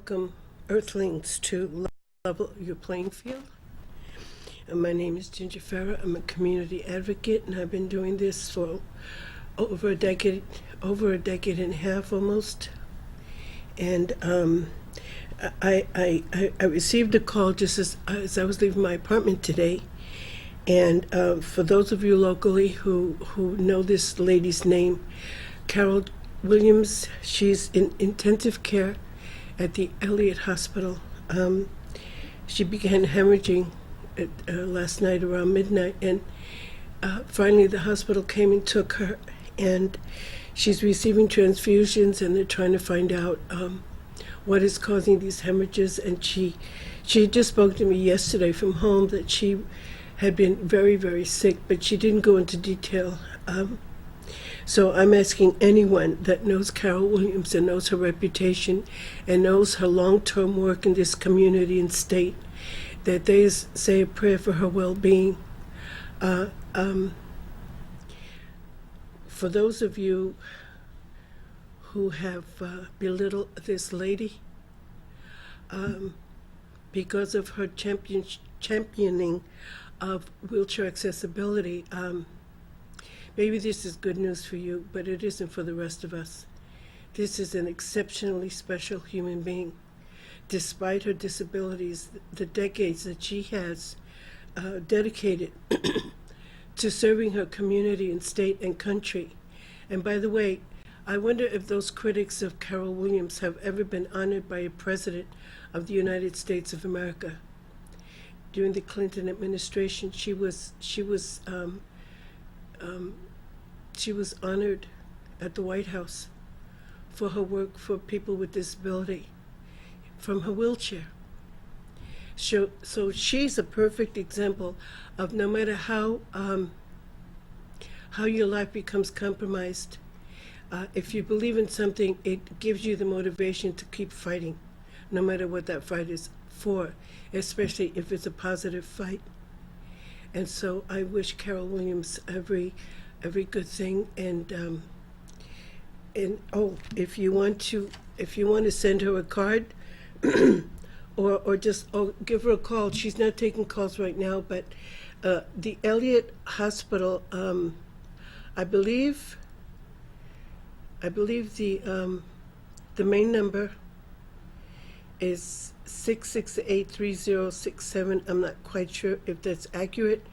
welcome Earthlings to Level Your Playing Field. And my name is Ginger Ferrer. I'm a community advocate, and I've been doing this for over a decade and a half almost. And I received a call just as I was leaving my apartment today. And for those of you locally who know this lady's name, Carol Williams, she's in intensive care at the Elliott Hospital. She began hemorrhaging last night around midnight, and finally the hospital came and took her, and she's receiving transfusions, and they're trying to find out what is causing these hemorrhages. And she just spoke to me yesterday from home that she had been very, very sick, but she didn't go into detail. So I'm asking anyone that knows Carol Williams and knows her reputation and knows her long-term work in this community and state, that they say a prayer for her well-being. For those of you who have belittled this lady because of her championing of wheelchair accessibility, maybe this is good news for you, but it isn't for the rest of us. This is an exceptionally special human being. Despite her disabilities, the decades that she has dedicated to serving her community and state and country. And by the way, I wonder if those critics of Carol Williams have ever been honored by a president of the United States of America. During the Clinton administration, she was honored at the White House for her work for people with disability from her wheelchair. So she's a perfect example of no matter how your life becomes compromised, if you believe in something, it gives you the motivation to keep fighting, no matter what that fight is for, especially if it's a positive fight. And so I wish Carol Williams every good thing, and if you want to send her a card or just give her a call. She's not taking calls right now, but the Elliott Hospital, I believe the main number is 668-3067. I'm not quite sure if that's accurate,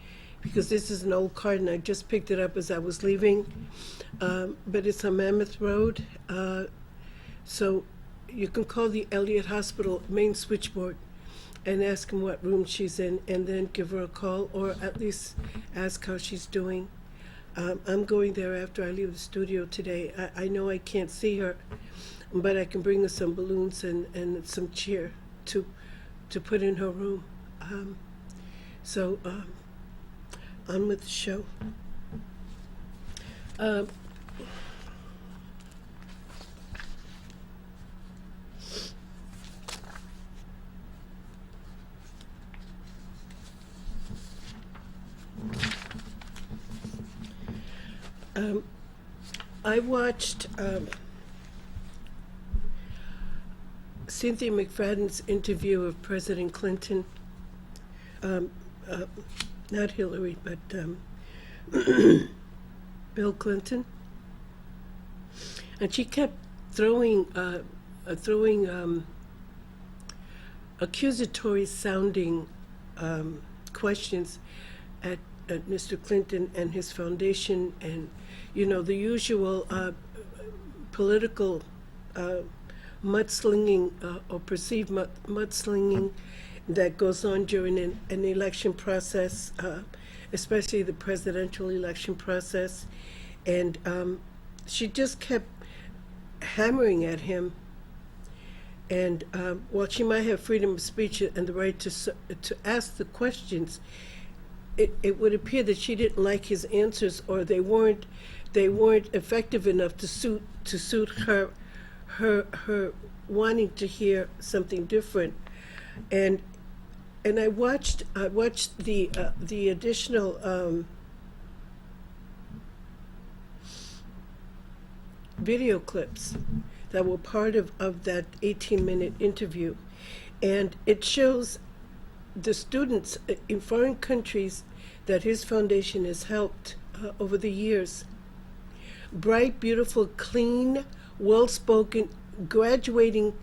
because this is an old card and I just picked it up as I was leaving, but it's on Mammoth Road, so you can call the Elliott Hospital main switchboard and ask them what room she's in, and then give her a call, or at least ask how she's doing. I'm going there after I leave the studio today. I know I can't see her, but I can bring her some balloons and some cheer to put in her room. On with the show. I watched Cynthia McFadden's interview of President Clinton, not Hillary, but Bill Clinton, and she kept throwing accusatory sounding questions at Mr. Clinton and his foundation, and the usual political mudslinging or perceived mudslinging that goes on during an election process, especially the presidential election process. And she just kept hammering at him. And while she might have freedom of speech and the right to ask the questions, it would appear that she didn't like his answers, or they weren't effective enough to suit her wanting to hear something different. And I watched the additional video clips that were part of that 18-minute interview. And it shows the students in foreign countries that his foundation has helped over the years. Bright, beautiful, clean, well-spoken, graduating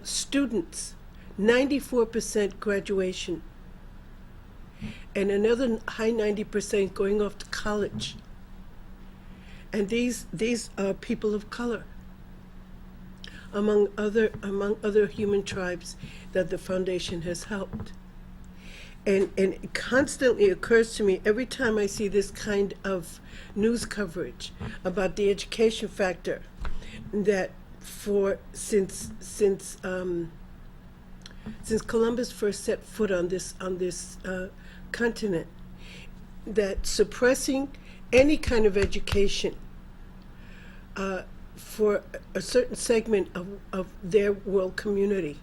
students, 94% graduation, and another high 90% going off to college. And these are people of color, among other human tribes that the foundation has helped. And it constantly occurs to me every time I see this kind of news coverage about the education factor, that since Columbus first set foot on this continent, that suppressing any kind of education for a certain segment of their world community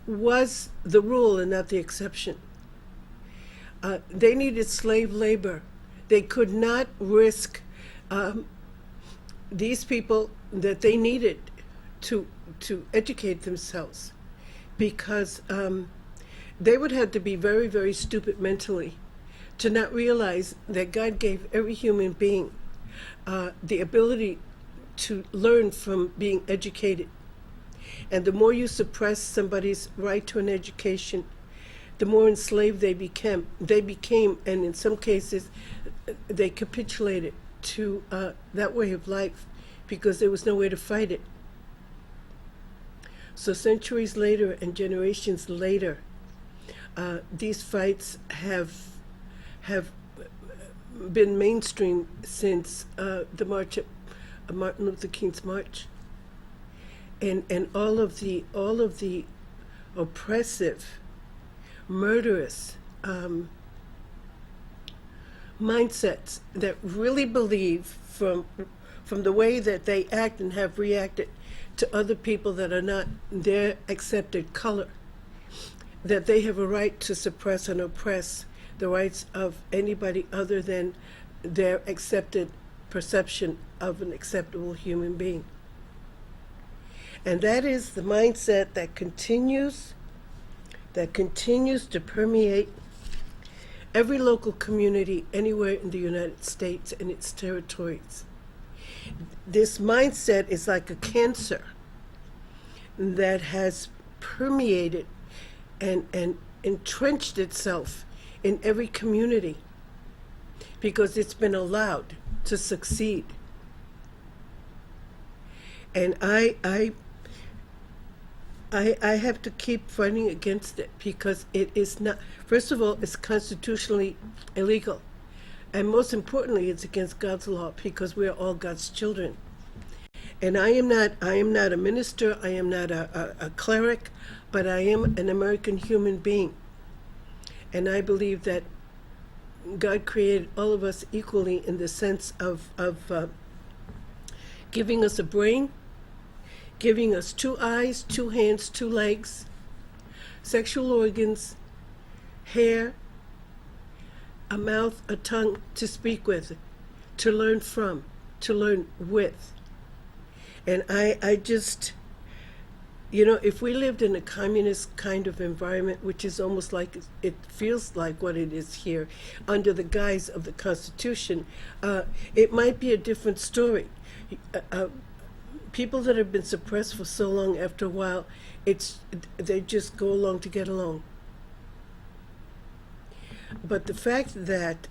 was the rule and not the exception. They needed slave labor. They could not risk these people that they needed to educate themselves, because they would have to be very, very stupid mentally to not realize that God gave every human being the ability to learn from being educated. And the more you suppress somebody's right to an education, the more enslaved they became, and in some cases, they capitulated to that way of life because there was no way to fight it. So centuries later and generations later, these fights have been mainstream since the march of Martin Luther King's march. And all of the oppressive, murderous mindsets that really believe from the way that they act and have reacted to other people that are not their accepted color, that they have a right to suppress and oppress the rights of anybody other than their accepted perception of an acceptable human being. And that is the mindset that continues to permeate every local community anywhere in the United States and its territories. This mindset is like a cancer that has permeated and entrenched itself in every community because it's been allowed to succeed. And I have to keep fighting against it because it is not, first of all, it's constitutionally illegal. And most importantly, it's against God's law because we are all God's children. And I am not a minister, I am not a cleric, but I am an American human being. And I believe that God created all of us equally in the sense of giving us a brain, giving us 2 eyes, 2 hands, 2 legs, sexual organs, hair, a mouth, a tongue to speak with, to learn from, to learn with. And I just, if we lived in a communist kind of environment, which is almost like, it feels like what it is here, under the guise of the Constitution, it might be a different story. People that have been suppressed for so long, after a while, they just go along to get along. But the fact that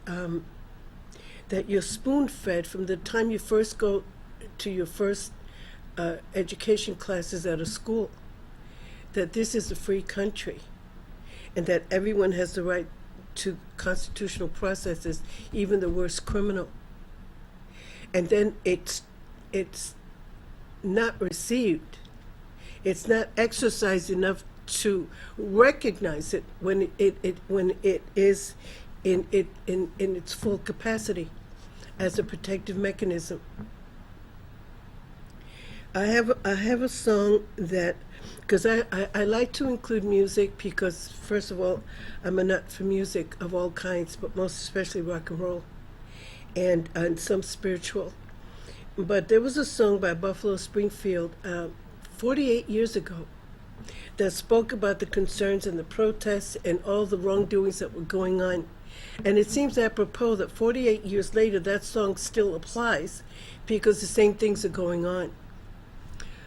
that you're spoon-fed from the time you first go to your first education classes at a school, that this is a free country, and that everyone has the right to constitutional processes, even the worst criminal. And then it's not received. It's not exercised enough to recognize it when it is in its full capacity as a protective mechanism. I have a song that, because I like to include music because, first of all, I'm a nut for music of all kinds, but most especially rock and roll and some spiritual. But there was a song by Buffalo Springfield 48 years ago that spoke about the concerns and the protests and all the wrongdoings that were going on. And it seems apropos that 48 years later, that song still applies because the same things are going on.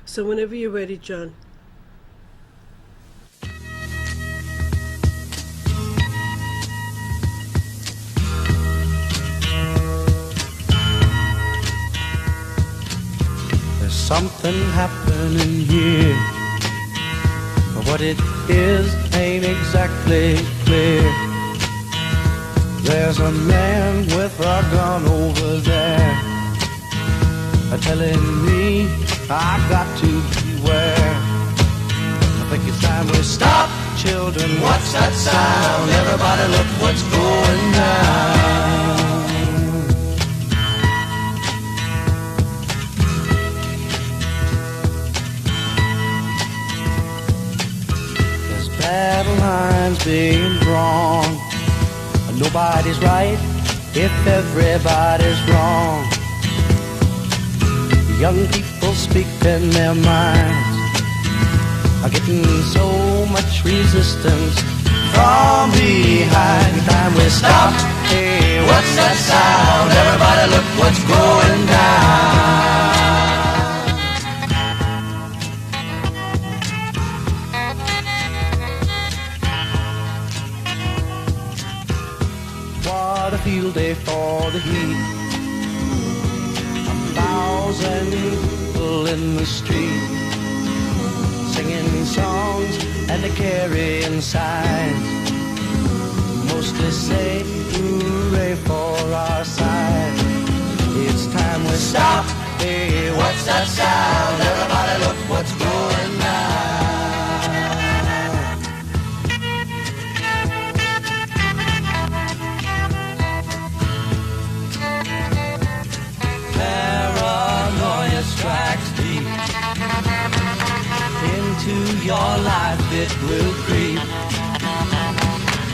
So whenever you're ready, John. There's something happening here, but what it is ain't exactly clear. There's a man with a gun over there, telling me I got to beware. I think it's time we stop, children. What's that sound? Everybody look what's going down. There's battle lines being drawn. Nobody's right if everybody's wrong. Young people speaking their minds are getting so much resistance from behind. Time we stop. Hey, what's that sound? Everybody look what's going down. What a field day for the heat. 1,000 people in the street, singing songs and they're carrying signs, mostly say hooray for our side. It's time we stop. Hey, what's that sound? Everybody look what's going down. Paranoia strikes deep into your life, it will creep.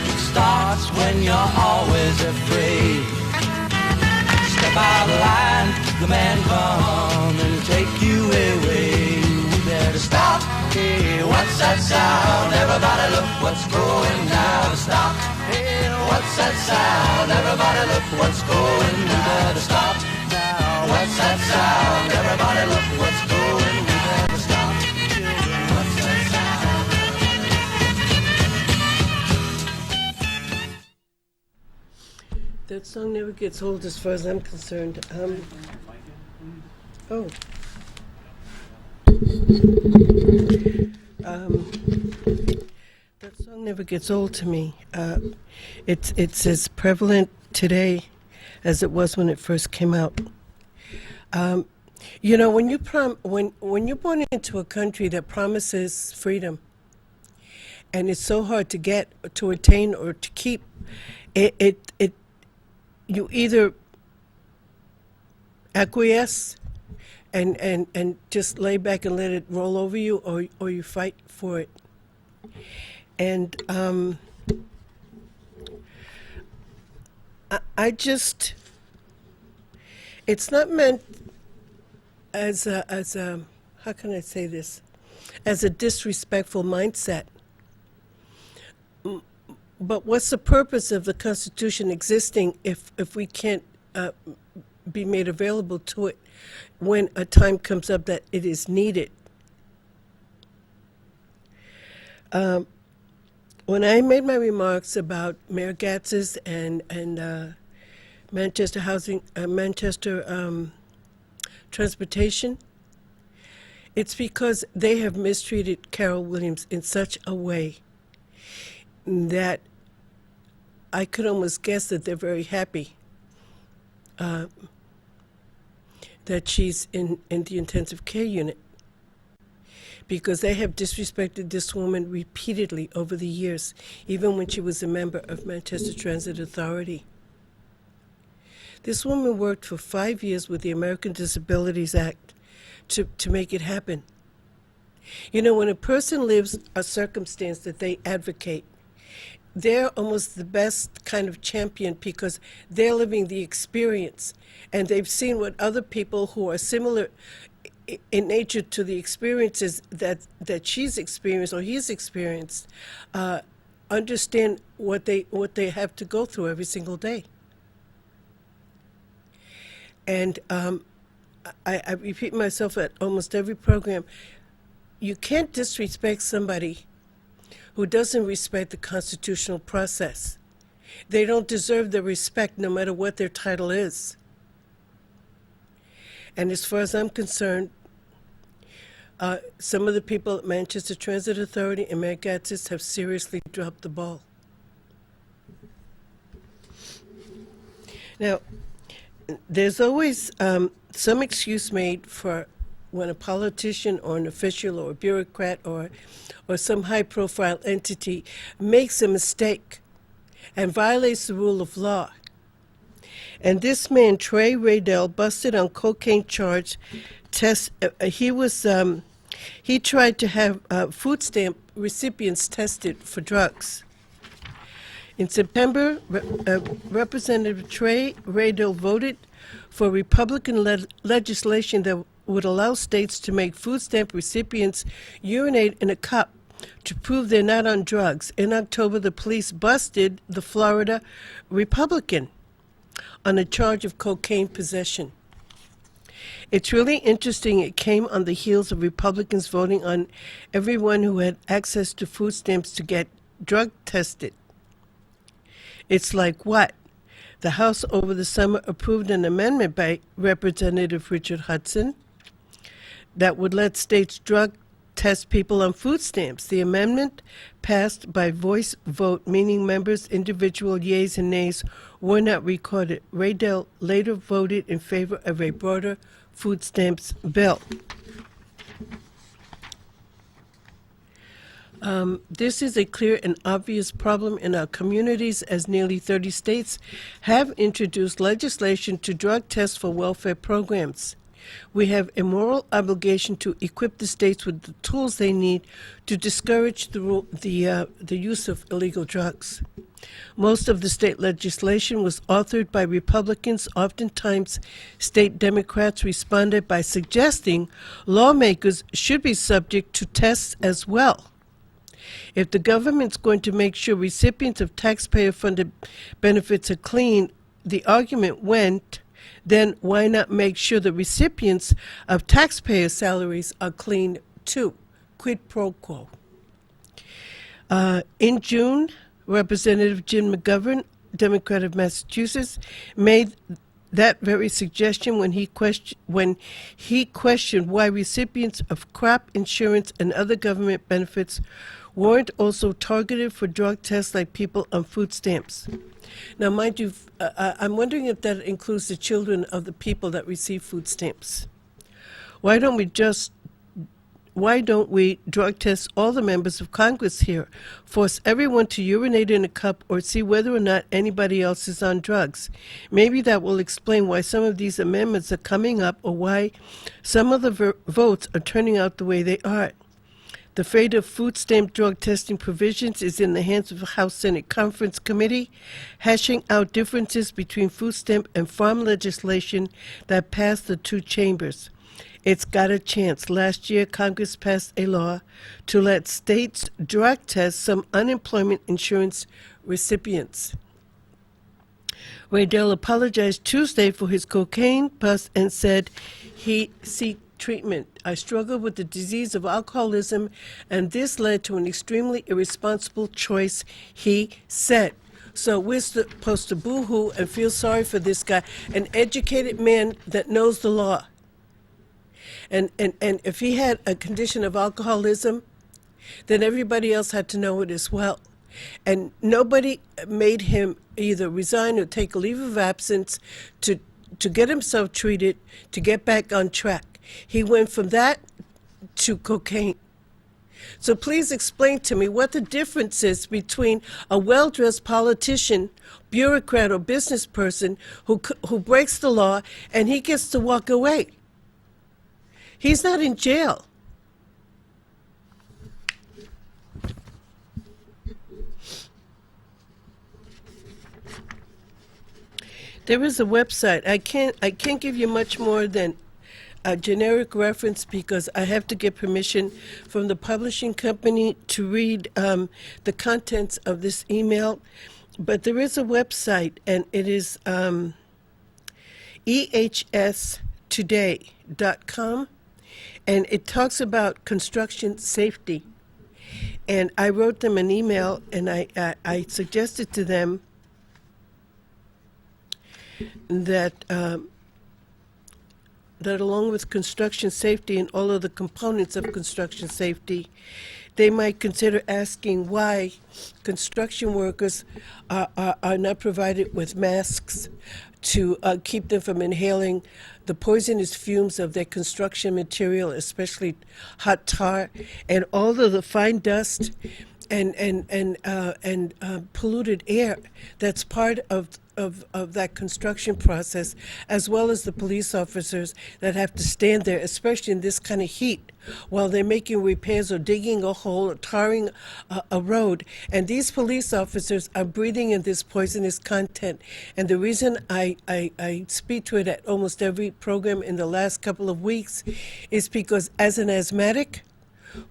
It starts when you're always afraid. Step out of line, the man come and take you away. We better stop. Hey, what's that sound? Everybody look what's going down. Stop. Hey, what's that sound? Everybody look what's going down. We better stop. What's that sound? Everybody look what's going. We better stop. What's that sound? That song never gets old as far as I'm concerned. Oh. That song never gets old to me. It's as prevalent today as it was when it first came out. You know, when you're born into a country that promises freedom, and it's so hard to get, to attain, or to keep, you either acquiesce and just lay back and let it roll over you, or you fight for it. And I just, it's not meant as a how can I say this, as a disrespectful mindset. But what's the purpose of the Constitution existing if we can't be made available to it when a time comes up that it is needed? When I made my remarks about Mayor Gatz's and Manchester housing, Manchester transportation, it's because they have mistreated Carol Williams in such a way that I could almost guess that they're very happy that she's in the intensive care unit, because they have disrespected this woman repeatedly over the years, even when she was a member of Manchester Transit Authority. This woman worked for 5 years with the American Disabilities Act to make it happen. You know, when a person lives a circumstance that they advocate, they're almost the best kind of champion because they're living the experience, and they've seen what other people who are similar in nature to the experiences that she's experienced or he's experienced, understand what they have to go through every single day. And I repeat myself at almost every program. You can't disrespect somebody who doesn't respect the constitutional process. They don't deserve the respect no matter what their title is. And as far as I'm concerned, some of the people at Manchester Transit Authority and Mayor Gatzis have seriously dropped the ball. Now, there's always some excuse made for when a politician or an official or a bureaucrat or some high-profile entity makes a mistake and violates the rule of law. And this man, Trey Raydell, busted on cocaine charge. He tried to have food stamp recipients tested for drugs. In September, Representative Trey Raydell voted for Republican legislation that would allow states to make food stamp recipients urinate in a cup to prove they're not on drugs. In October, the police busted the Florida Republican on a charge of cocaine possession. It's really interesting. It came on the heels of Republicans voting on everyone who had access to food stamps to get drug tested. It's like what? The House over the summer approved an amendment by Representative Richard Hudson that would let states drug test people on food stamps. The amendment passed by voice vote, meaning members' individual yeas and nays were not recorded. Raydell later voted in favor of a broader food stamps bill. This is a clear and obvious problem in our communities, as nearly 30 states have introduced legislation to drug test for welfare programs. We have a moral obligation to equip the states with the tools they need to discourage the use of illegal drugs. Most of the state legislation was authored by Republicans. Oftentimes, state Democrats responded by suggesting lawmakers should be subject to tests as well. If the government's going to make sure recipients of taxpayer-funded benefits are clean, the argument went, then why not make sure the recipients of taxpayer salaries are clean too? Quid pro quo. In June, Representative Jim McGovern, Democrat of Massachusetts, made that very suggestion when he questioned why recipients of crop insurance and other government benefits weren't also targeted for drug tests like people on food stamps. Now, mind you, I'm wondering if that includes the children of the people that receive food stamps. Why don't we drug test all the members of Congress here, force everyone to urinate in a cup, or see whether or not anybody else is on drugs? Maybe that will explain why some of these amendments are coming up, or why some of the votes are turning out the way they are. The fate of food stamp drug testing provisions is in the hands of the House Senate Conference Committee, hashing out differences between food stamp and farm legislation that passed the two chambers. It's got a chance. Last year, Congress passed a law to let states drug test some unemployment insurance recipients. Raydell apologized Tuesday for his cocaine bust and said he seeked treatment. I struggled with the disease of alcoholism, and this led to an extremely irresponsible choice, he said. So we're supposed to boo-hoo and feel sorry for this guy, an educated man that knows the law. And if he had a condition of alcoholism, then everybody else had to know it as well. And nobody made him either resign or take a leave of absence to get himself treated, to get back on track. He went from that to cocaine. So please explain to me what the difference is between a well-dressed politician, bureaucrat, or business person who breaks the law and he gets to walk away. He's not in jail. There is a website. I can't give you much more than a generic reference because I have to get permission from the publishing company to read the contents of this email. But there is a website, and it is ehstoday.com, and it talks about construction safety. And I wrote them an email, and I suggested to them that that along with construction safety and all of the components of construction safety, they might consider asking why construction workers are not provided with masks to keep them from inhaling the poisonous fumes of their construction material, especially hot tar, and all of the fine dust and polluted air that's part of that construction process, as well as the police officers that have to stand there, especially in this kind of heat, while they're making repairs or digging a hole or tarring a road. And these police officers are breathing in this poisonous content. And the reason I speak to it at almost every program in the last couple of weeks is because as an asthmatic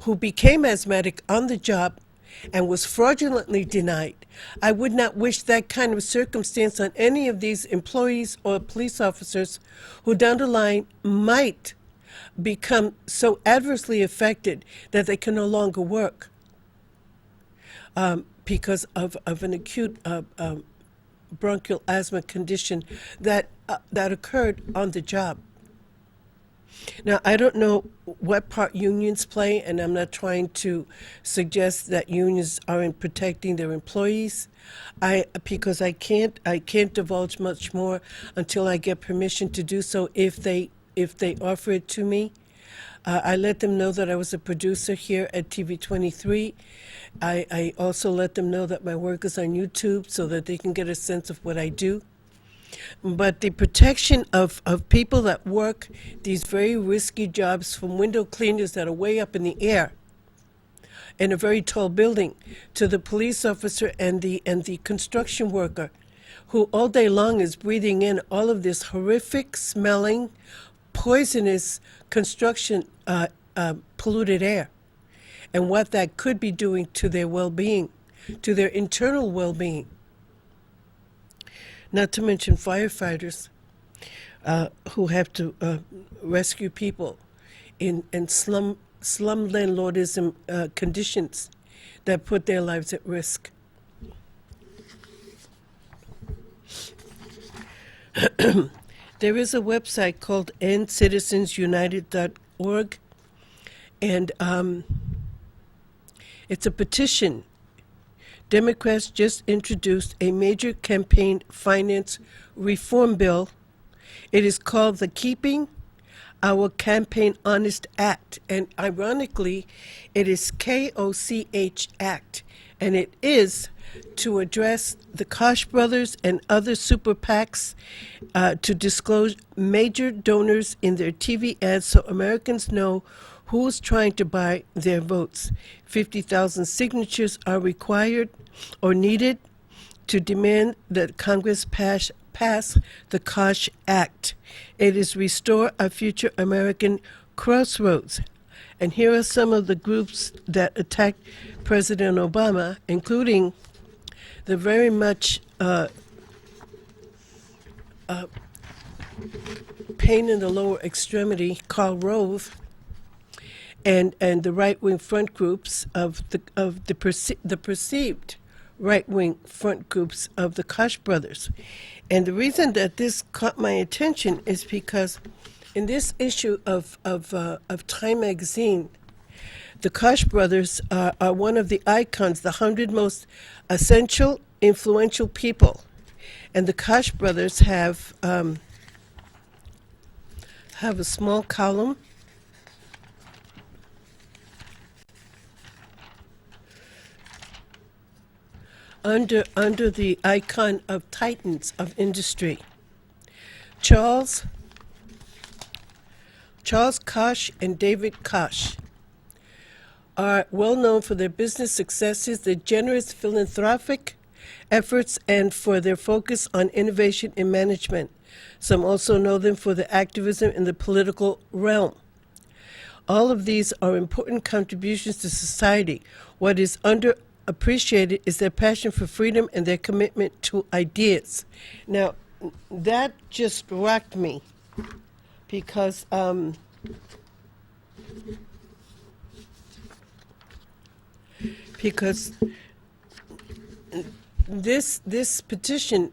who became asthmatic on the job and was fraudulently denied, I would not wish that kind of circumstance on any of these employees or police officers who down the line might become so adversely affected that they can no longer work because of an acute bronchial asthma condition that occurred on the job. Now, I don't know what part unions play, and I'm not trying to suggest that unions aren't protecting their employees. Because I can't divulge much more until I get permission to do so. If they offer it to me, I let them know that I was a producer here at TV 23. I also let them know that my work is on YouTube so that they can get a sense of what I do. But the protection of people that work these very risky jobs, from window cleaners that are way up in the air in a very tall building, to the police officer and the construction worker who all day long is breathing in all of this horrific smelling, poisonous construction polluted air, and what that could be doing to their well-being, to their internal well-being. Not to mention firefighters who have to rescue people in slum landlordism conditions that put their lives at risk. There is a website called endcitizensunited.org, and it's a petition. Democrats just introduced a major campaign finance reform bill. It is called the Keeping Our Campaign Honest Act, and ironically, it is KOCH Act, and it is to address the Koch brothers and other super PACs to disclose major donors in their TV ads so Americans know who's trying to buy their votes. 50,000 signatures are required or needed to demand that Congress pass the Koch Act. It is Restore a Future American Crossroads. And here are some of the groups that attacked President Obama, including the very much pain in the lower extremity, Karl Rove, and the right-wing front groups of the perceived right-wing front groups of the Koch brothers. And the reason that this caught my attention is because in this issue of Time magazine, the Koch brothers are one of the icons, the 100 most essential, influential people. And the Koch brothers have a small column under the icon of titans of industry. Charles Koch and David Koch are well known for their business successes, their generous philanthropic efforts and for their focus on innovation in management. Some also know them for their activism in the political realm. All of these are important contributions to society. What is underappreciated is their passion for freedom and their commitment to ideas. Now, that just rocked me because this petition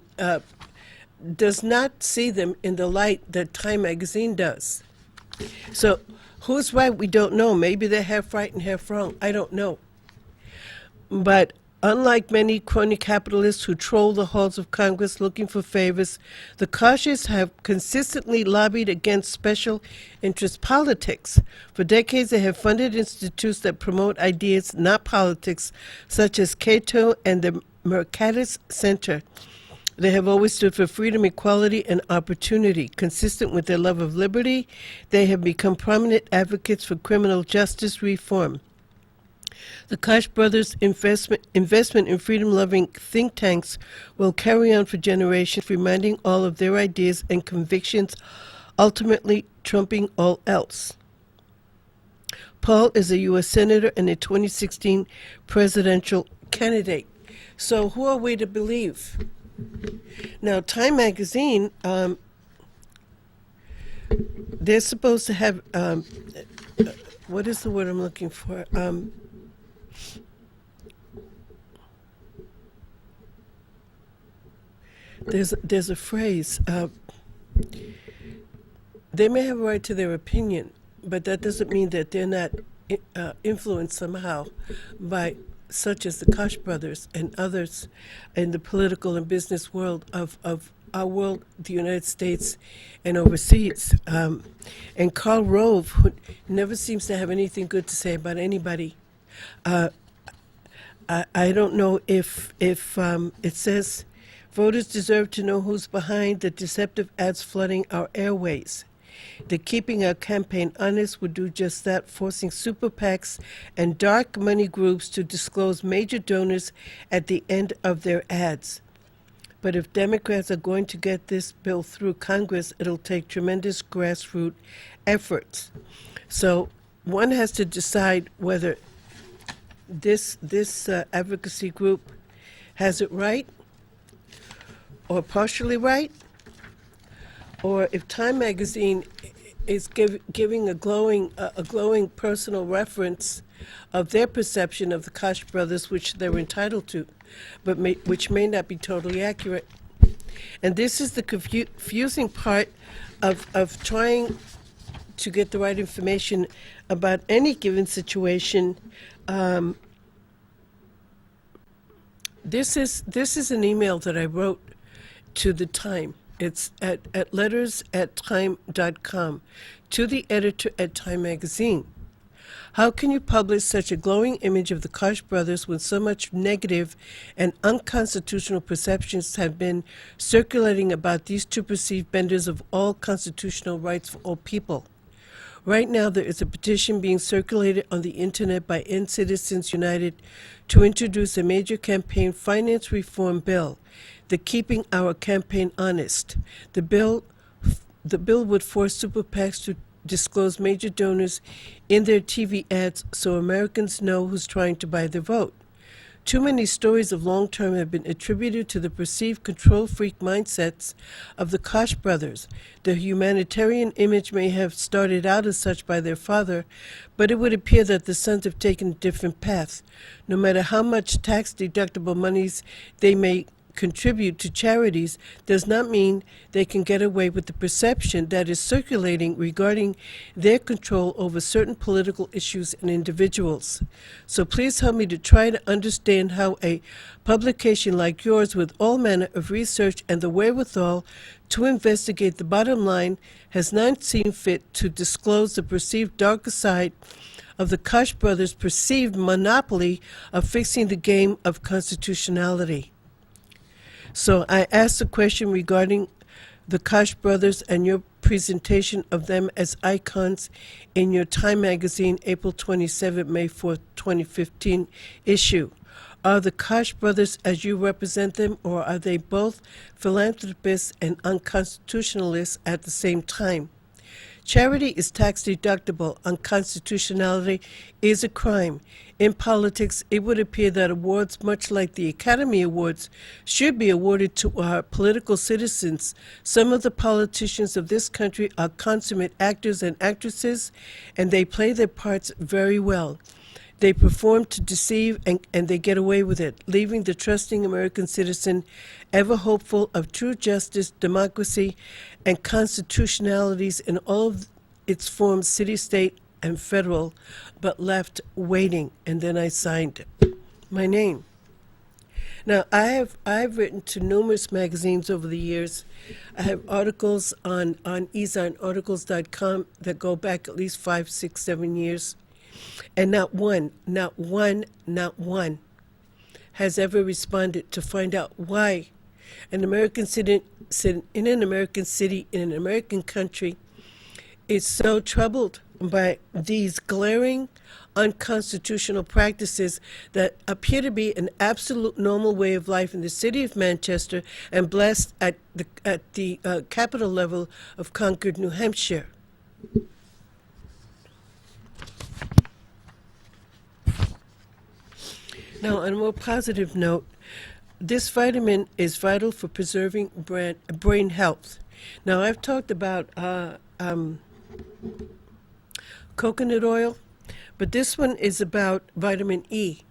does not see them in the light that Time magazine does. So who's right? We don't know. Maybe they're half right and half wrong. I don't know. But unlike many crony capitalists who troll the halls of Congress looking for favors, the Koches have consistently lobbied against special interest politics. For decades, they have funded institutes that promote ideas, not politics, such as Cato and the Mercatus Center. They have always stood for freedom, equality, and opportunity. Consistent with their love of liberty, they have become prominent advocates for criminal justice reform. The Koch brothers' investment in freedom-loving think tanks will carry on for generations, reminding all of their ideas and convictions, ultimately trumping all else. Paul is a U.S. Senator and a 2016 presidential candidate. So who are we to believe? Now, Time magazine, they're supposed to have, what is the word I'm looking for? There's a phrase. They may have a right to their opinion, but that doesn't mean that they're not influenced somehow by such as the Koch brothers and others in the political and business world of our world, the United States, and overseas. And Karl Rove, who never seems to have anything good to say about anybody. I don't know if it says, voters deserve to know who's behind the deceptive ads flooding our airways. The Keeping Our Campaign Honest would do just that, forcing super PACs and dark money groups to disclose major donors at the end of their ads. But if Democrats are going to get this bill through Congress, it'll take tremendous grassroots efforts. So one has to decide whether this advocacy group has it right or partially right, or if Time magazine is giving a glowing personal reference of their perception of the Koch brothers, which they're entitled to, but which may not be totally accurate. And this is the confusing part of trying to get the right information about any given situation. This is an email that I wrote to the Time. It's at letters@time.com, to the editor at Time magazine. How can you publish such a glowing image of the Koch brothers when so much negative and unconstitutional perceptions have been circulating about these two perceived benders of all constitutional rights for all people? Right now, there is a petition being circulated on the internet by End Citizens United to introduce a major campaign finance reform bill, the Keeping Our Campaign Honest. The bill would force super PACs to disclose major donors in their TV ads so Americans know who's trying to buy their vote. Too many stories of long term have been attributed to the perceived control freak mindsets of the Koch brothers. Their humanitarian image may have started out as such by their father, but it would appear that the sons have taken a different path. No matter how much tax-deductible monies they may contribute to charities does not mean they can get away with the perception that is circulating regarding their control over certain political issues and individuals. So please help me to try to understand how a publication like yours, with all manner of research and the wherewithal to investigate the bottom line, has not seen fit to disclose the perceived darker side of the Koch brothers' perceived monopoly of fixing the game of constitutionality. So I asked a question regarding the Koch brothers and your presentation of them as icons in your Time magazine April 27, May 4, 2015 issue. Are the Koch brothers as you represent them, or are they both philanthropists and unconstitutionalists at the same time? Charity is tax deductible. Unconstitutionality is a crime. In politics, it would appear that awards, much like the Academy Awards, should be awarded to our political citizens. Some of the politicians of this country are consummate actors and actresses, and they play their parts very well. They perform to deceive, and they get away with it, leaving the trusting American citizen ever hopeful of true justice, democracy, and constitutionalities in all of its forms, city, state, and federal, but left waiting. And then I signed my name. Now, I've written to numerous magazines over the years. I have articles on ezinearticles.com that go back at least 5, 6, 7 years. And not one has ever responded to find out why an American city in an American city in an American country is so troubled by these glaring unconstitutional practices that appear to be an absolute normal way of life in the city of Manchester and blessed at the capital level of Concord, New Hampshire. Now, on a more positive note, this vitamin is vital for preserving brain health. Now, I've talked about coconut oil, but this one is about vitamin E.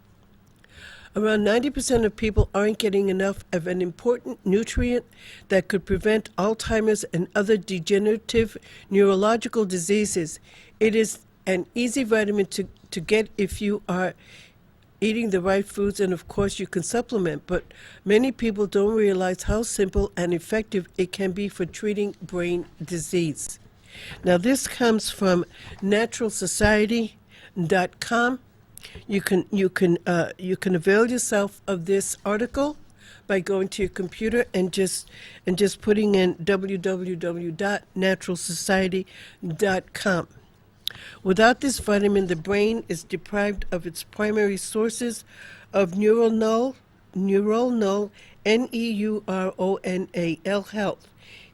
Around 90% of people aren't getting enough of an important nutrient that could prevent Alzheimer's and other degenerative neurological diseases. It is an easy vitamin to get if you are eating the right foods, and of course you can supplement, but many people don't realize how simple and effective it can be for treating brain disease. Now, this comes from naturalsociety.com. You can avail yourself of this article by going to your computer and just putting in www.naturalsociety.com. Without this vitamin, the brain is deprived of its primary sources of neuronal, neuronal health.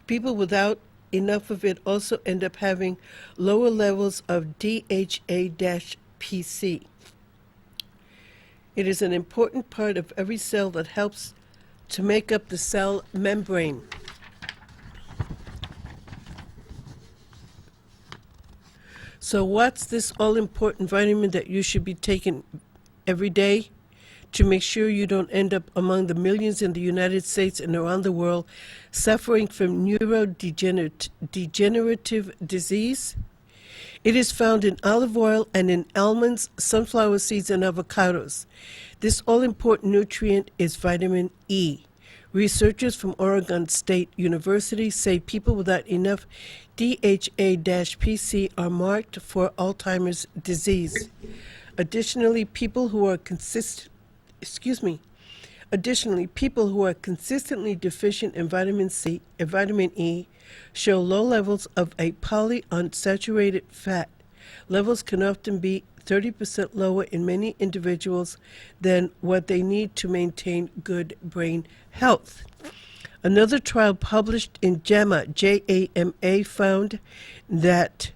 People without enough of it also end up having lower levels of DHA-PC. It is an important part of every cell that helps to make up the cell membrane. So what's this all-important vitamin that you should be taking every day to make sure you don't end up among the millions in the United States and around the world suffering from neurodegenerative disease? It is found in olive oil and in almonds, sunflower seeds, and avocados. This all-important nutrient is vitamin E. Researchers from Oregon State University say people without enough DHA-PC are marked for Alzheimer's disease. Additionally, people who are consistently deficient in vitamin C and vitamin E show low levels of a polyunsaturated fat. Levels can often be 30% lower in many individuals than what they need to maintain good brain health. Another trial published in JAMA, J-A-M-A, found that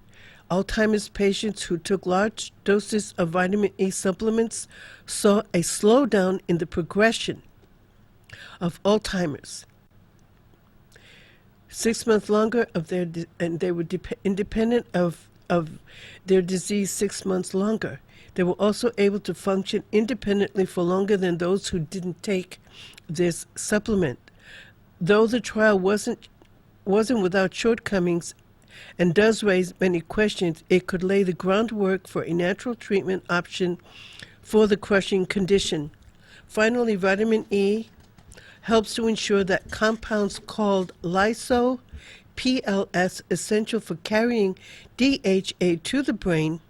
Alzheimer's patients who took large doses of vitamin E supplements saw a slowdown in the progression of Alzheimer's. 6 months longer of their, and they were independent of their disease 6 months longer. They were also able to function independently for longer than those who didn't take this supplement. Though the trial wasn't without shortcomings and does raise many questions, it could lay the groundwork for a natural treatment option for the crushing condition. Finally, vitamin E helps to ensure that compounds called lyso, PLS, essential for carrying DHA to the brain,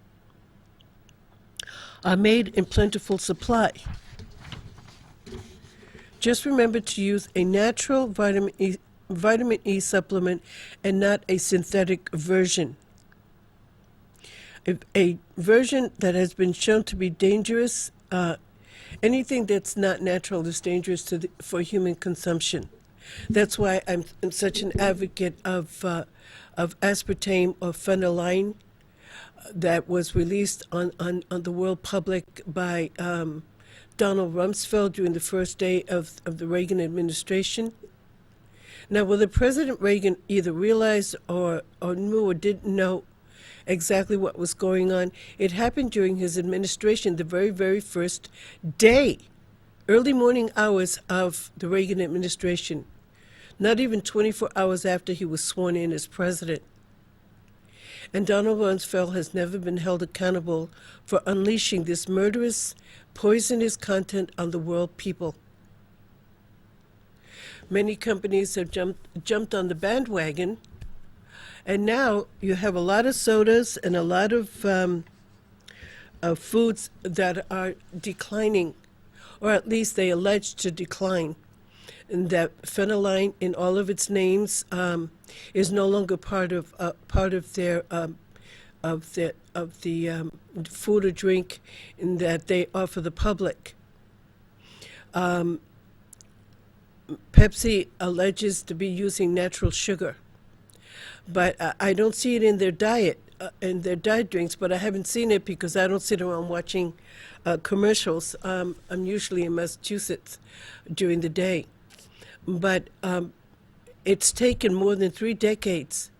are made in plentiful supply. Just remember to use a natural vitamin E supplement and not a synthetic version. A version that has been shown to be dangerous Anything that's not natural is dangerous for human consumption. That's why I'm such an advocate of aspartame or phenylalanine that was released on the world public by Donald Rumsfeld during the first day of the Reagan administration. Now, whether President Reagan either realized or knew or didn't know exactly what was going on, it happened during his administration, the very, very first day, early morning hours of the Reagan administration, not even 24 hours after he was sworn in as president. And Donald Rumsfeld has never been held accountable for unleashing this murderous, poisonous content on the world people. Many companies have jumped on the bandwagon, and now you have a lot of sodas and a lot of foods that are declining, or at least they allege to decline. And that phenylalanine, in all of its names, is no longer part of their food or drink in that they offer the public. Pepsi alleges to be using natural sugar, but I don't see it in their diet drinks. But I haven't seen it because I don't sit around watching commercials. I'm usually in Massachusetts during the day. But it's taken more than 3 decades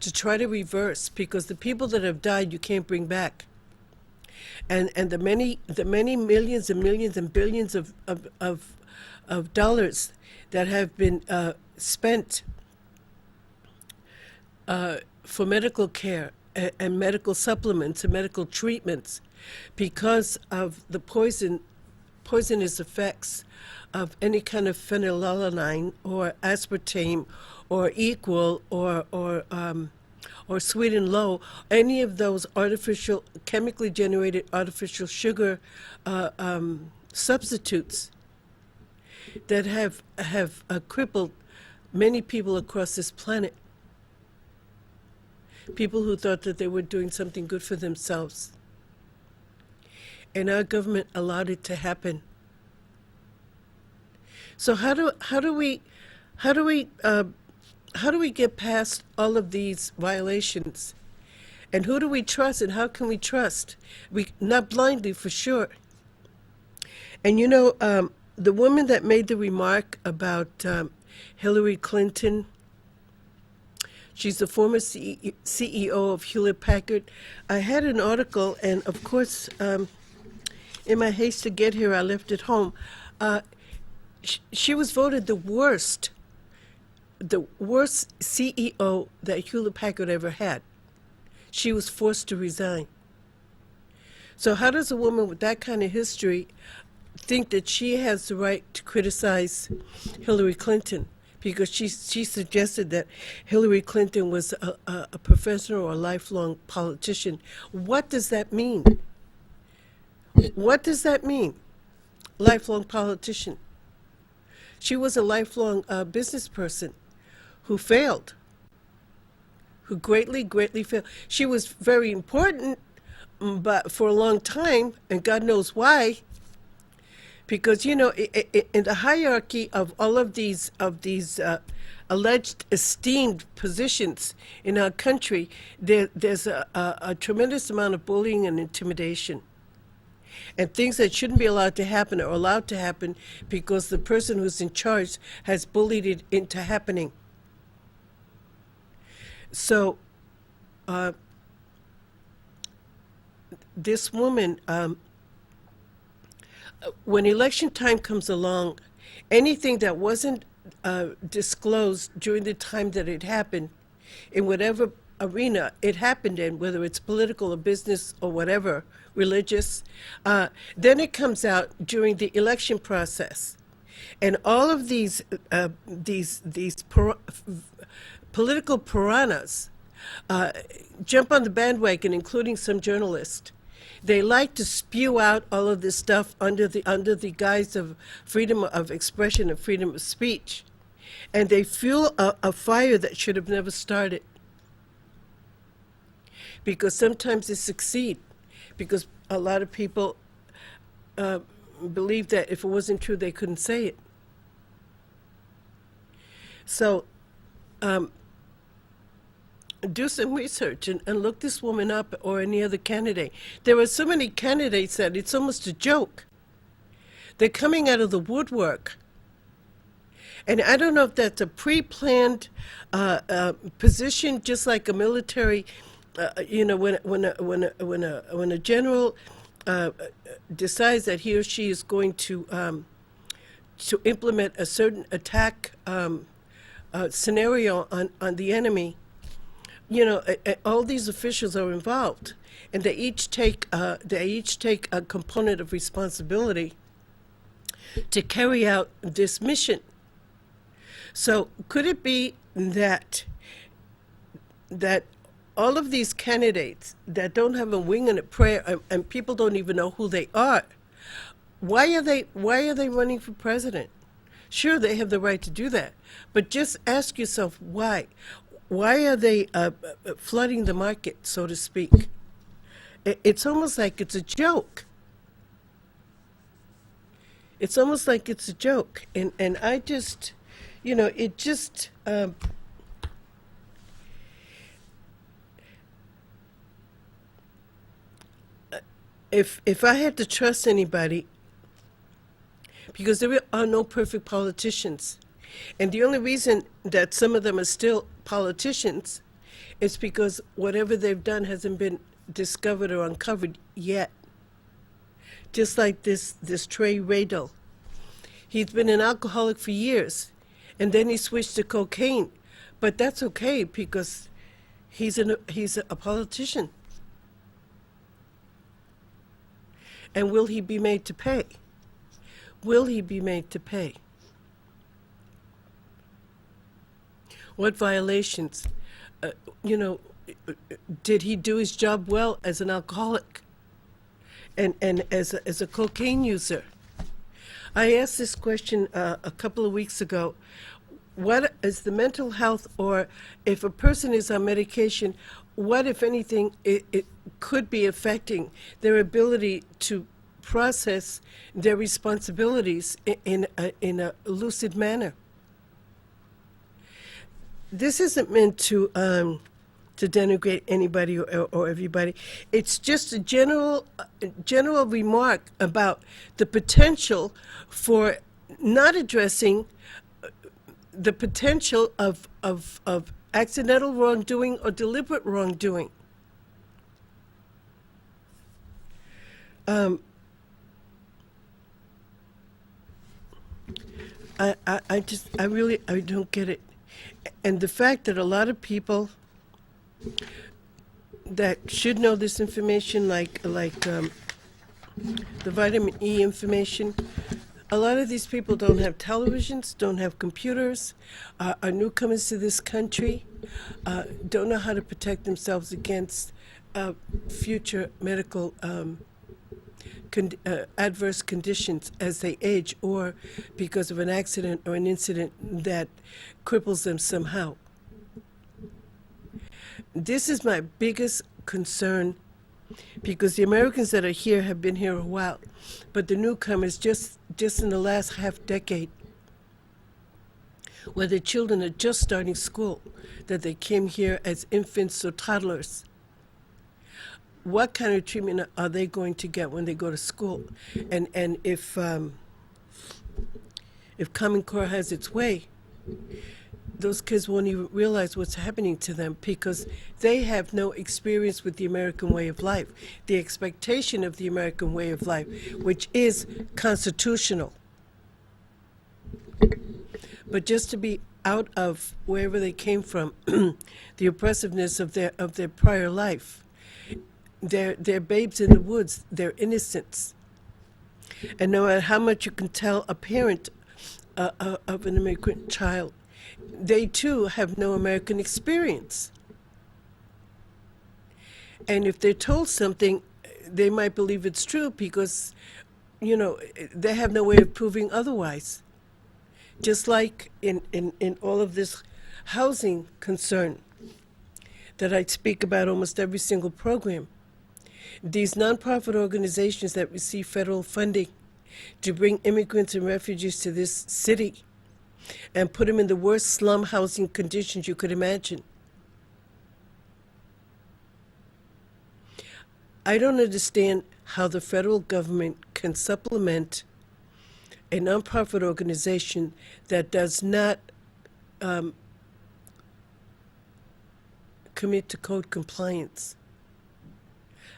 to try to reverse, because the people that have died you can't bring back, and the many millions and millions and billions of dollars that have been spent for medical care and medical supplements and medical treatments because of the poisonous effects of any kind of phenylalanine or aspartame or equal or sweet and low, any of those artificial, chemically generated artificial sugar substitutes that have crippled many people across this planet. People who thought that they were doing something good for themselves. And our government allowed it to happen. So how do we get past all of these violations? And who do we trust, and how can we trust? We not blindly, for sure. And you know, the woman that made the remark about Hillary Clinton, she's the former CEO of Hewlett Packard. I had an article, and of course, in my haste to get here, I left it home. She was voted the worst CEO that Hewlett Packard ever had. She was forced to resign. So how does a woman with that kind of history think that she has the right to criticize Hillary Clinton? Because she suggested that Hillary Clinton was a professional or a lifelong politician. What does that mean? What does that mean? Lifelong politician. She was a lifelong business person who failed, who greatly failed. She was very important, but for a long time, and God knows why, because, you know, in the hierarchy of all of these alleged esteemed positions in our country, there's a tremendous amount of bullying and intimidation. And things that shouldn't be allowed to happen are allowed to happen because the person who's in charge has bullied it into happening. So this woman, when election time comes along, anything that wasn't disclosed during the time that it happened, in whatever arena it happened in, whether it's political or business or whatever, religious, then it comes out during the election process. And all of these political piranhas jump on the bandwagon, including some journalists. They like to spew out all of this stuff under the guise of freedom of expression and freedom of speech. And they fuel a fire that should have never started. Because sometimes they succeed. Because a lot of people believed that if it wasn't true, they couldn't say it. So do some research and look this woman up or any other candidate. There are so many candidates that it's almost a joke. They're coming out of the woodwork. And I don't know if that's a pre-planned position, just like a military. When a general decides that he or she is going to implement a certain attack scenario on the enemy, all these officials are involved, and they each take a component of responsibility to carry out this mission. So could it be that all of these candidates that don't have a wing and a prayer, and people don't even know who they are, why are they running for president? Sure, they have the right to do that, but just ask yourself why. Why are they flooding the market, so to speak? It's almost like it's a joke. It's almost like it's a joke, and I just, it just. If I had to trust anybody, because there are no perfect politicians, and the only reason that some of them are still politicians is because whatever they've done hasn't been discovered or uncovered yet. Just like this Trey Radel. He's been an alcoholic for years, and then he switched to cocaine, but that's okay because he's a politician. And will he be made to pay? Will he be made to pay? What violations? Did he do his job well as an alcoholic and as a cocaine user? I asked this question a couple of weeks ago. What is the mental health, or if a person is on medication, what, if anything, it could be affecting their ability to process their responsibilities in a lucid manner? This isn't meant to denigrate anybody or everybody. It's just a general remark about the potential for not addressing the potential of accidental wrongdoing or deliberate wrongdoing. I don't get it. And the fact that a lot of people that should know this information, like the vitamin E information, a lot of these people don't have televisions, don't have computers, are newcomers to this country, don't know how to protect themselves against future medical adverse conditions as they age, or because of an accident or an incident that cripples them somehow. This is my biggest concern, because the Americans that are here have been here a while, but the newcomers just in the last half decade, where the children are just starting school, that they came here as infants or toddlers. What kind of treatment are they going to get when they go to school? And if Common Core has its way, those kids won't even realize what's happening to them, because they have no experience with the American way of life, the expectation of the American way of life, which is constitutional. But just to be out of wherever they came from, the oppressiveness of their prior life, they're babes in the woods, they're innocents. And no matter how much you can tell a parent of an immigrant child, they too have no American experience. And if they're told something, they might believe it's true because, they have no way of proving otherwise. Just like in all of this housing concern that I speak about almost every single program. These nonprofit organizations that receive federal funding to bring immigrants and refugees to this city and put them in the worst slum housing conditions you could imagine. I don't understand how the federal government can supplement a nonprofit organization that does not commit to code compliance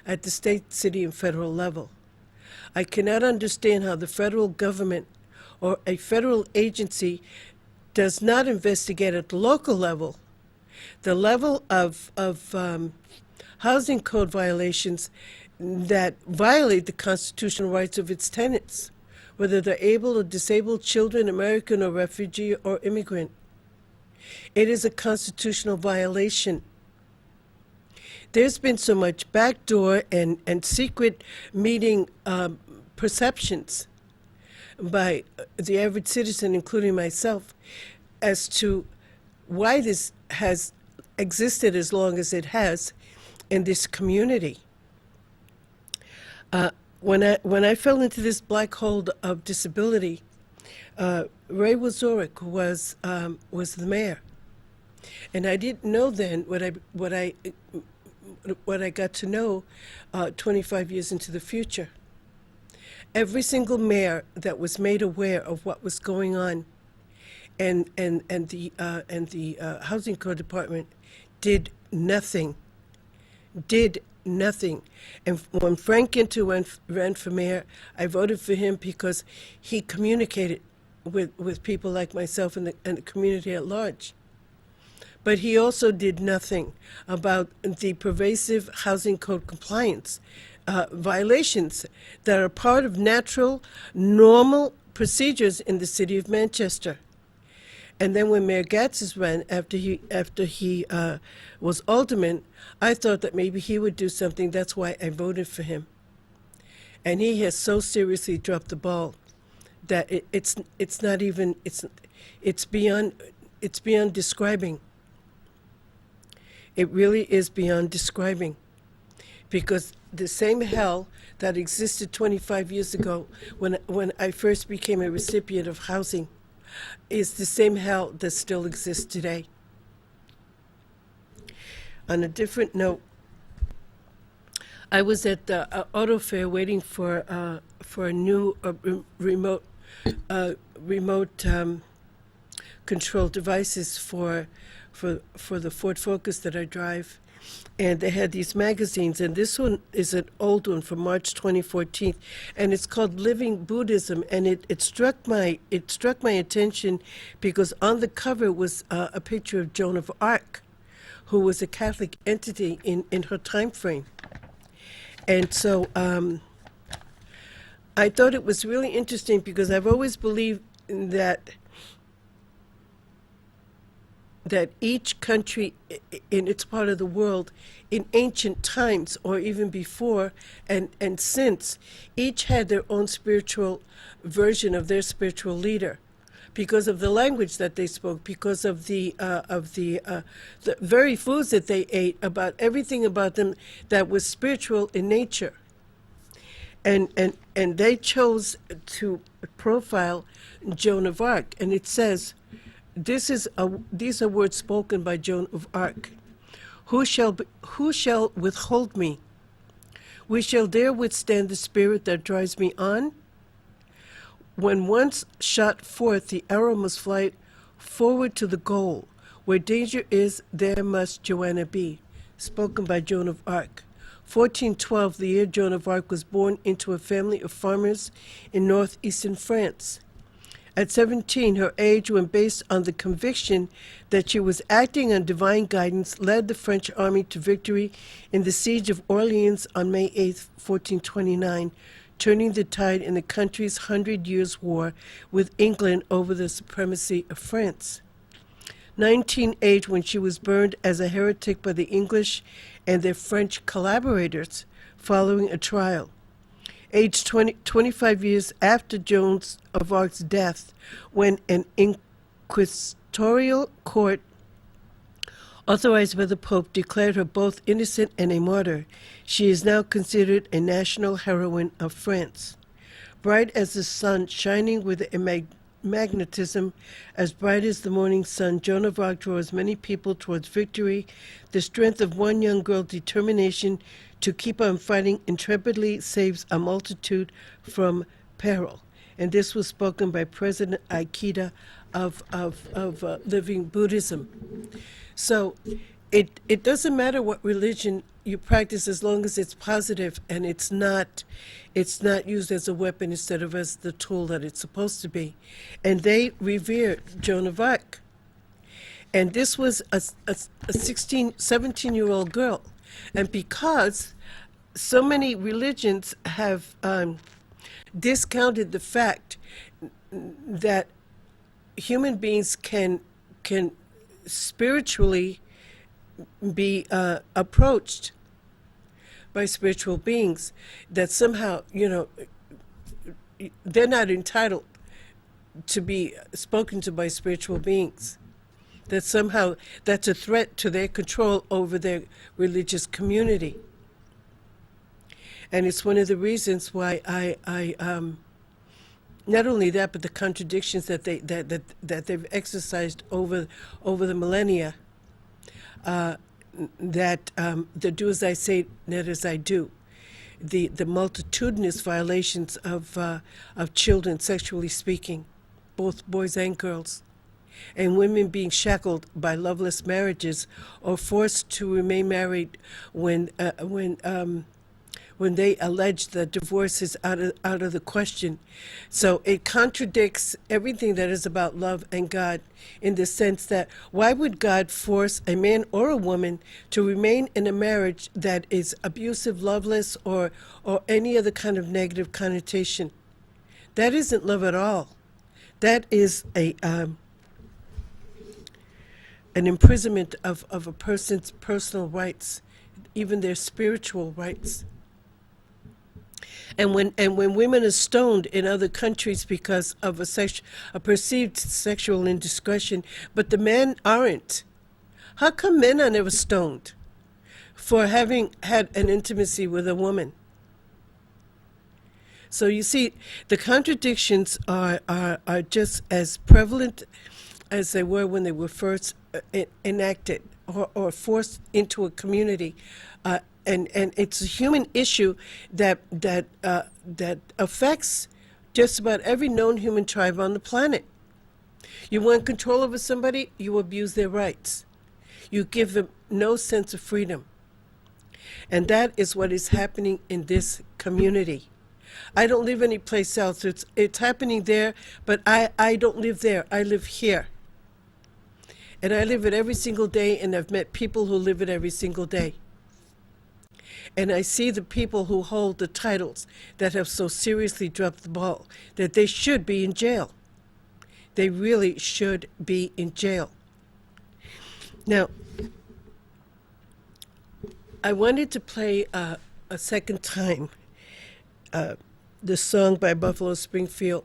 at the state, city, and federal level. I cannot understand how the federal government or a federal agency does not investigate at the local level the level of housing code violations that violate the constitutional rights of its tenants, whether they're able or disabled children, American or refugee or immigrant. It is a constitutional violation. There's been so much backdoor and secret meeting perceptions by the average citizen, including myself, as to why this has existed as long as it has in this community. When I fell into this black hole of disability, Ray Wazorek was the mayor, and I didn't know then what I got to know 25 years into the future. Every single mayor that was made aware of what was going on, and the housing code department did nothing. And when Frank Ginter ran for mayor, I voted for him because he communicated with people like myself and the community at large. But he also did nothing about the pervasive housing code compliance violations that are part of natural, normal procedures in the city of Manchester. And then when Mayor Gatzis ran, after he was alderman, I thought that maybe he would do something. That's why I voted for him. And he has so seriously dropped the ball that it's beyond describing. It really is beyond describing, because the same hell that existed 25 years ago when I first became a recipient of housing is the same hell that still exists today. On a different note, I was at the auto fair waiting for a new remote control devices for the Ford Focus that I drive, and they had these magazines, and this one is an old one from March 2014, and it's called Living Buddhism, and it struck my attention because on the cover was a picture of Joan of Arc, who was a Catholic entity in her time frame. And so I thought it was really interesting because I've always believed that each country in its part of the world, in ancient times or even before and since, each had their own spiritual version of their spiritual leader, because of the language that they spoke, because of the very foods that they ate, about everything about them that was spiritual in nature. And they chose to profile Joan of Arc, and it says, these are words spoken by Joan of Arc. Who shall withhold me? We shall dare withstand the spirit that drives me on? When once shot forth, the arrow must fly forward to the goal. Where danger is, there must Joanna be. Spoken by Joan of Arc. 1412, the year Joan of Arc was born into a family of farmers in northeastern France. At 17, her age, when based on the conviction that she was acting on divine guidance, led the French army to victory in the siege of Orleans on May 8, 1429, turning the tide in the country's 100 Years' War with England over the supremacy of France. 19 age, when she was burned as a heretic by the English and their French collaborators following a trial. Age 25 years after Joan of Arc's death, when an inquisitorial court authorized by the Pope declared her both innocent and a martyr, she is now considered a national heroine of France. bright as the sun, shining with a magnetism as bright as the morning sun, Joan of Arc draws many people towards victory. The strength of one young girl's determination to keep on fighting intrepidly saves a multitude from peril. And this was spoken by President Ikeda of Living Buddhism. So it doesn't matter what religion you practice as long as it's positive and it's not used as a weapon instead of as the tool that it's supposed to be. And they revered Joan of Arc. And this was a 17-year-old girl. And because so many religions have discounted the fact that human beings can spiritually be approached by spiritual beings, that somehow, they're not entitled to be spoken to by spiritual beings, that somehow that's a threat to their control over their religious community. And it's one of the reasons why I not only that, but the contradictions that they've exercised over the millennia, that the do as I say, not as I do, the multitudinous violations of children, sexually speaking, both boys and girls, and women being shackled by loveless marriages or forced to remain married when they allege that divorce is out of the question. So it contradicts everything that is about love and God, in the sense that why would God force a man or a woman to remain in a marriage that is abusive, loveless, or any other kind of negative connotation? That isn't love at all. That is an imprisonment of a person's personal rights, even their spiritual rights. And when women are stoned in other countries because of a perceived sexual indiscretion, but the men aren't, how come men are never stoned for having had an intimacy with a woman? So you see, the contradictions are just as prevalent as they were when they were first enacted or forced into a community. And it's a human issue that affects just about every known human tribe on the planet. You want control over somebody, you abuse their rights. You give them no sense of freedom. And that is what is happening in this community. I don't live anyplace else. It's happening there, but I don't live there. I live here. And I live it every single day, and I've met people who live it every single day. And I see the people who hold the titles that have so seriously dropped the ball, that they should be in jail. They really should be in jail. Now, I wanted to play a second time the song by Buffalo Springfield,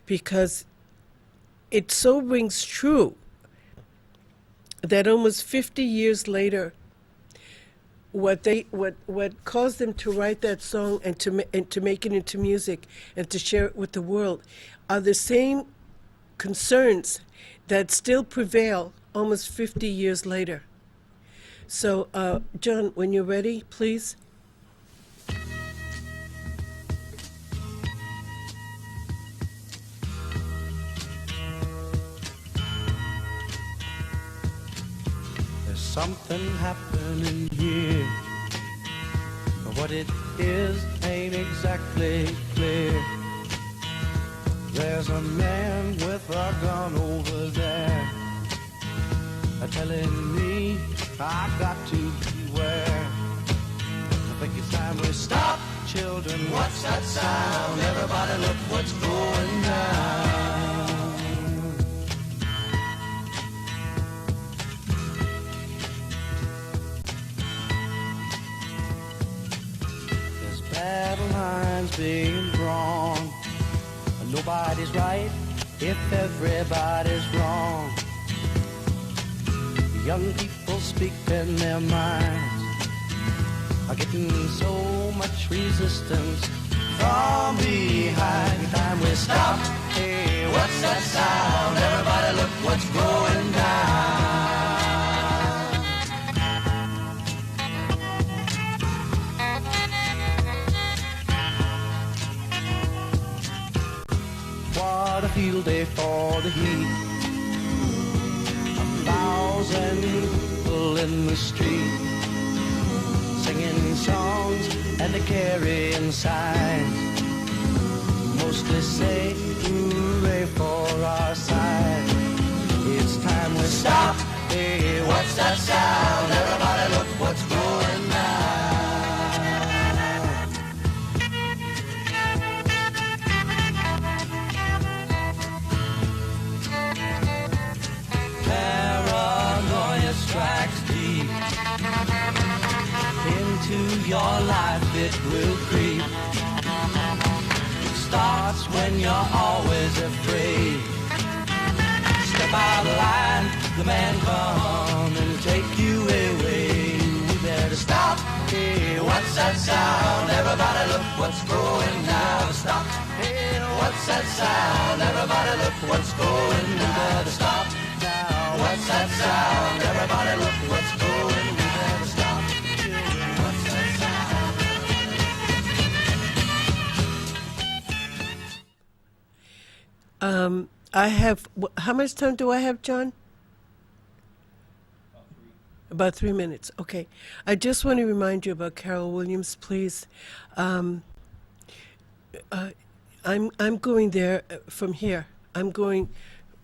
because it so rings true that almost 50 years later, what caused them to write that song and to make it into music and to share it with the world are the same concerns that still prevail almost 50 years later. So, John, when you're ready, please. Something happening here, but what it is ain't exactly clear. There's a man with a gun over there, telling me I've got to beware. I think it's time we stop, children. What's that sound? Everybody look what's going down. Battle lines being drawn. Nobody's right if everybody's wrong. Young people speaking their minds are getting so much resistance from behind. Everybody stop. Hey, what's that sound? Everybody look what's going down. What a field day for the heat. 1,000 people in the street, singing songs and they're carrying signs. Mostly say hooray for our side. It's time we stop. Hey, what's that sound? Everybody look what's going down. Paranoia strikes deep into your life, it will creep. It starts when you're always afraid. Step out of line, the man come and take you away. We better stop. Hey, what's that sound? Everybody look what's going down. Stop. Hey, what's that sound? Everybody look what's going down. We better stop now. What's that sound? Everybody look what's going. We better stop. What's that sound? I have, how much time do I have, John? About 3 minutes. Okay. I just want to remind you about Carol Williams, please. I'm going there from here. I'm going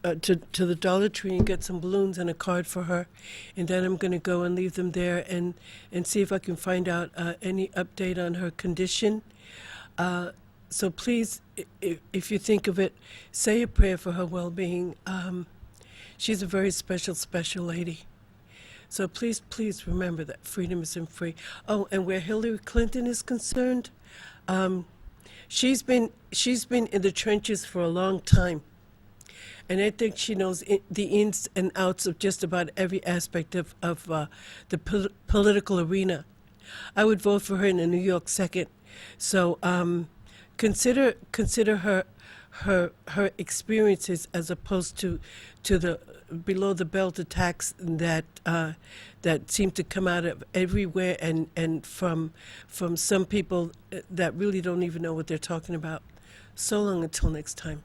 to the Dollar Tree and get some balloons and a card for her, and then I'm going to go and leave them there and see if I can find out any update on her condition. So please, if you think of it, say a prayer for her well-being. She's a very special, special lady. So please, please remember that freedom isn't free. Oh, and where Hillary Clinton is concerned, she's been in the trenches for a long time. And I think she knows the ins and outs of just about every aspect of the political arena. I would vote for her in the New York second. So consider her experiences as opposed to the below the belt attacks that seem to come out of everywhere and from some people that really don't even know what they're talking about. So long until next time.